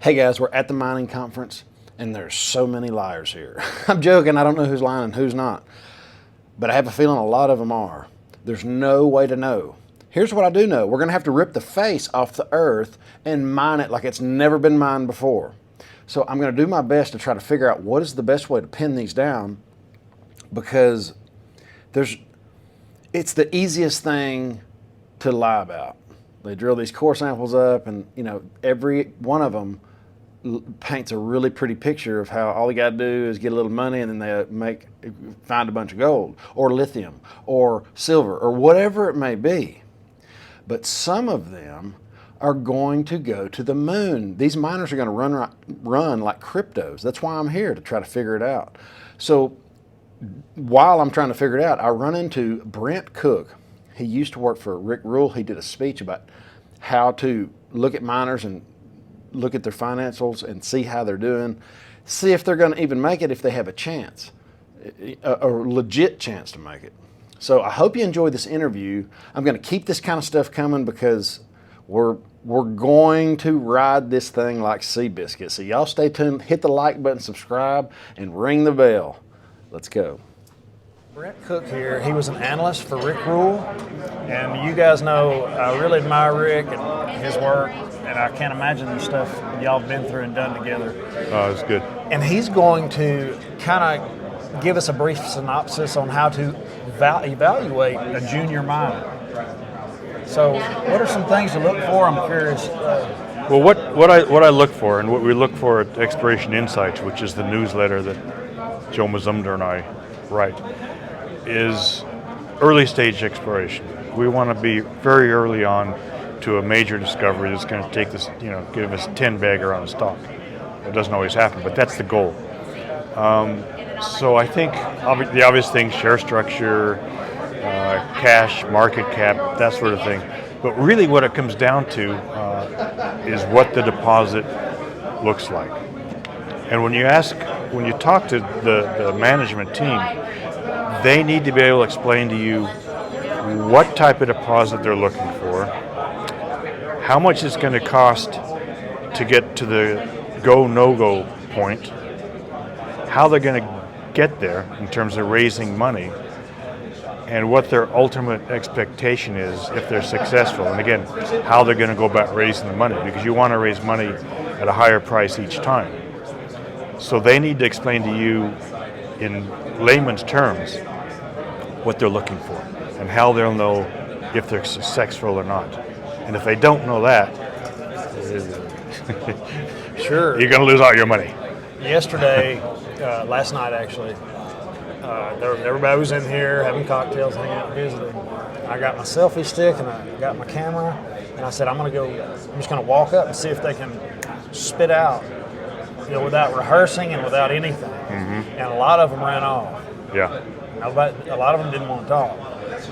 Hey guys, we're at the mining conference and there's so many liars here. I'm joking, I don't know who's lying and who's not, but I have a feeling a lot of them are. There's no way to know. Here's what I do know. We're gonna have to rip the face off the earth and mine it like it's never been mined before. So I'm gonna do my best to try to figure out what is the best way to pin these down, because it's the easiest thing to lie about. They drill these core samples up and every one of them paints a really pretty picture of how all you got to do is get a little money and then they find a bunch of gold or lithium or silver or whatever it may be. But some of them are going to go to the moon. These miners are going to run like cryptos. That's why I'm here, to try to figure it out. So while I'm trying to figure it out, I run into Brent Cook. He used to work for Rick Rule. He did a speech about how to look at miners and look at their financials and see how they're doing, see if they're going to even make it, if they have a chance, a legit chance to make it. So I hope you enjoyed this interview. I'm going to keep this kind of stuff coming because we're going to ride this thing like Seabiscuit. So y'all stay tuned, hit the like button, subscribe, and ring the bell. Let's go. Brent Cook here. He was an analyst for Rick Rule, and you guys know I really admire Rick and his work, and I can't imagine the stuff y'all have been through and done together. Oh, it's good. And he's going to kind of give us a brief synopsis on how to evaluate a junior miner. So what are some things to look for? I'm curious. Well, what I look for, and what we look for at Exploration Insights, which is the newsletter that Joe Mazumdar and I write, is early stage exploration. We want to be very early on to a major discovery that's going to take this, give us 10 bagger on a stock. It doesn't always happen, but that's the goal. So I think the obvious things: share structure, cash, market cap, that sort of thing. But really what it comes down to is what the deposit looks like. And when you talk to the management team, they need to be able to explain to you what type of deposit they're looking for, how much it's going to cost to get to the go, no-go point, how they're going to get there in terms of raising money, and what their ultimate expectation is if they're successful. And again, how they're going to go about raising the money, because you want to raise money at a higher price each time. So they need to explain to you in layman's terms what they're looking for and how they'll know if they're successful or not. And if they don't know that, sure, you're going to lose all your money. Yesterday, last night actually, everybody was in here having cocktails, hanging out, visiting. I got my selfie stick and I got my camera, and I said, I'm just going to walk up and see if they can spit out, without rehearsing and without anything. Mm-hmm. And a lot of them ran off. Yeah. A lot of them didn't want to talk.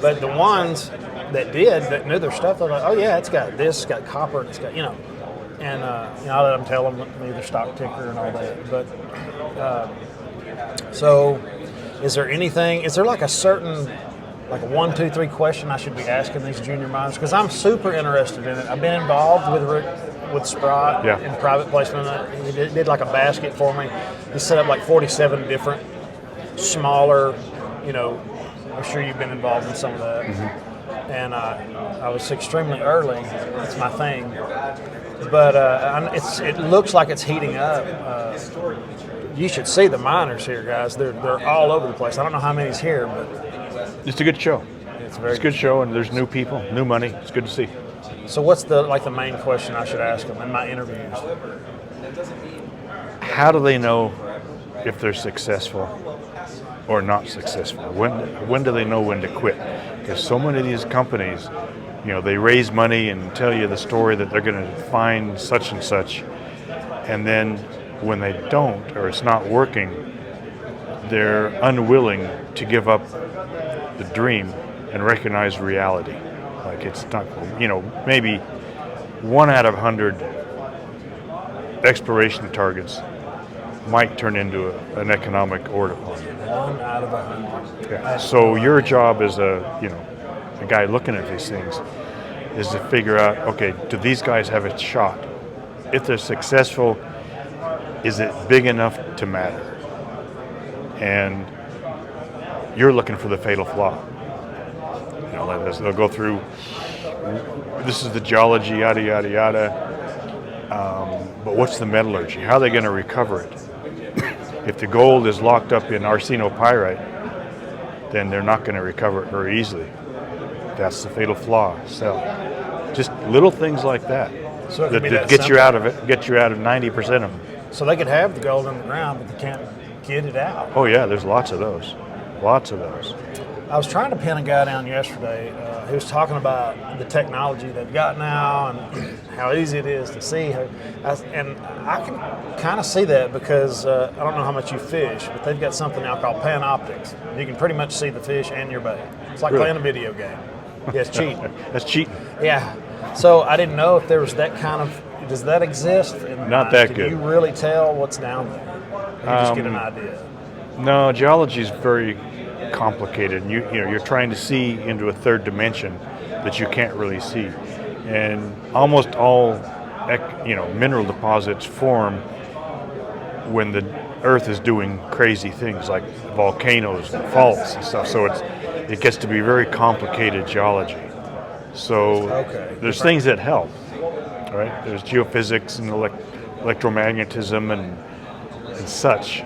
But the ones that did, that knew their stuff, they're like, oh yeah, it's got this, it's got copper, and it's got, And I let them tell them their stock ticker and all that. But so, is there like a certain, like a 1, 2, 3 question I should be asking these junior miners? Because I'm super interested in it. I've been involved with Sprott in private placement. He did like a basket for me. He set up like 47 different smaller, I'm sure you've been involved in some of that. Mm-hmm. And I was extremely early. It's my thing. But it looks like it's heating up. You should see the miners here, guys. They're all over the place. I don't know how many's here, but it's a good show. It's a good show, and there's new people, new money. It's good to see. So what's the main question I should ask them in my interviews? How do they know if they're successful or not successful? When do they know when to quit? Because so many of these companies, they raise money and tell you the story that they're going to find such and such, and then when they don't, or it's not working, they're unwilling to give up the dream and recognize reality. Like it's not, maybe 1 out of 100 exploration targets might turn into an economic order upon. 1 out of 100. Yeah. So your job as a guy looking at these things is to figure out, okay, do these guys have a shot if they're successful, is it big enough to matter? And you're looking for the fatal flaw. You know, like they'll go through, this is the geology, yada, yada, yada. But what's the metallurgy? How are they going to recover it? If the gold is locked up in arsenopyrite, then they're not going to recover it very easily. That's the fatal flaw. So just little things like that, So it could be that that get you simple. out of it, get you out of 90% of them. So they could have the gold in the ground, but they can't get it out. Oh yeah, there's lots of those. Lots of those. I was trying to pin a guy down yesterday who was talking about the technology they've got now and how easy it is to see. And I can kind of see that because I don't know how much you fish, but they've got something now called panoptics. You can pretty much see the fish and your bait. It's like Really? playing a video game. Yeah, it's cheating. That's cheating. Yeah. So I didn't know if there was that kind of, does that exist? Not that Can good. you really tell what's down there? You just get an idea. No, geology is very complicated, and you're trying to see into a third dimension that you can't really see, and almost all mineral deposits form when the Earth is doing crazy things like volcanoes and faults and stuff. So it gets to be very complicated geology. So Okay. there's things that help, right? There's geophysics and electromagnetism and such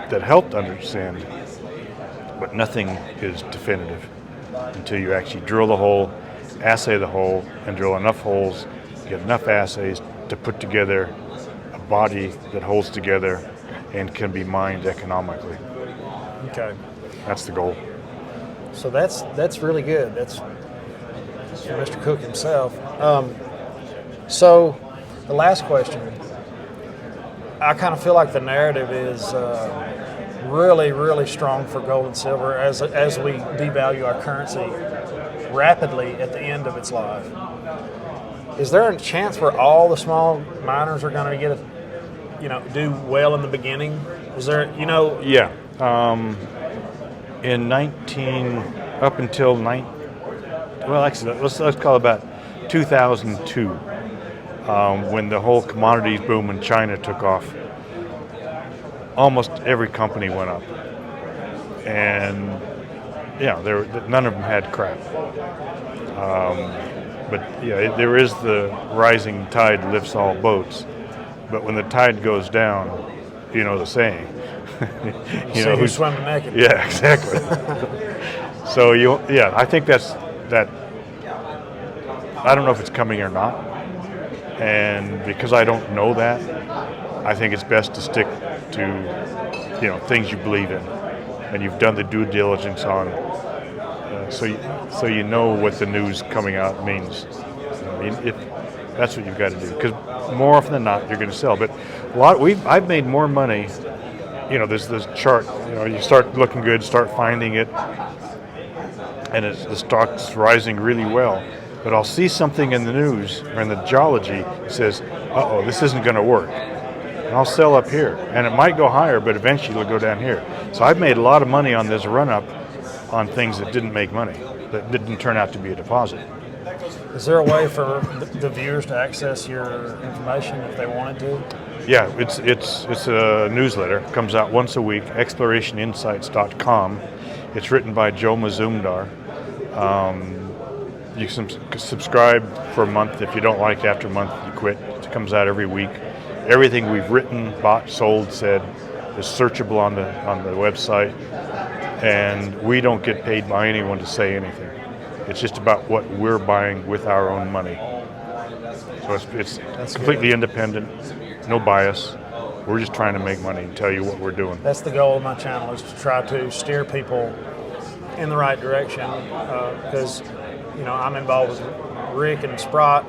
that help to understand, but nothing is definitive until you actually drill the hole, assay the hole, and drill enough holes, get enough assays to put together a body that holds together and can be mined economically. Okay. That's the goal. So that's really good. That's from Mr. Cook himself. So the last question, I kind of feel like the narrative is really, really strong for gold and silver as we devalue our currency rapidly at the end of its life. Is there a chance where all the small miners are going to get do well in the beginning? Is there, Yeah. In up until actually, let's call it about 2002, when the whole commodities boom in China took off. Almost every company went up, and none of them had crap. But there is the rising tide lifts all boats. But when the tide goes down, you know the saying. see who's swimming naked. Yeah, exactly. So I think that's that. I don't know if it's coming or not, and because I don't know that, I think it's best to stick to things you believe in, and you've done the due diligence on, so you know what the news coming out means. If that's what you've got to do, because more often than not, you're going to sell. But I've made more money. There's this chart. You start looking good, start finding it, and the stock's rising really well. But I'll see something in the news or in the geology that says, "Uh-oh, this isn't going to work." And I'll sell up here, and it might go higher, but eventually it'll go down here. So I've made a lot of money on this run-up on things that didn't make money, that didn't turn out to be a deposit. Is there a way for the viewers to access your information if they wanted to? Yeah, it's a newsletter. It comes out once a week, explorationinsights.com. It's written by Joe Mazumdar. You can subscribe for a month. If you don't like it after a month, you quit. It comes out every week. Everything we've written, bought, sold, said is searchable on the website, and we don't get paid by anyone to say anything. It's just about what we're buying with our own money. So it's completely independent, no bias. We're just trying to make money and tell you what we're doing. That's the goal of my channel, is to try to steer people in the right direction, because I'm involved with Rick and Sprott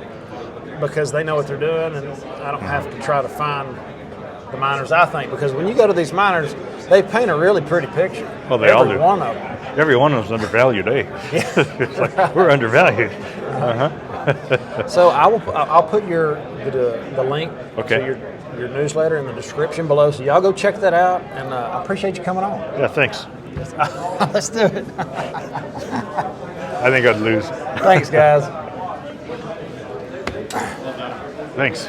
because they know what they're doing, and I don't have to try to find the miners, I think, because when you go to these miners, they paint a really pretty picture. Well, they all do. Every one of them. Every one of them's undervalued, eh? It's like, we're undervalued. So I'll put the link to your newsletter in the description below, so y'all go check that out, and I appreciate you coming on. Yeah, thanks. Let's do it. I think I'd lose. Thanks, guys. Thanks.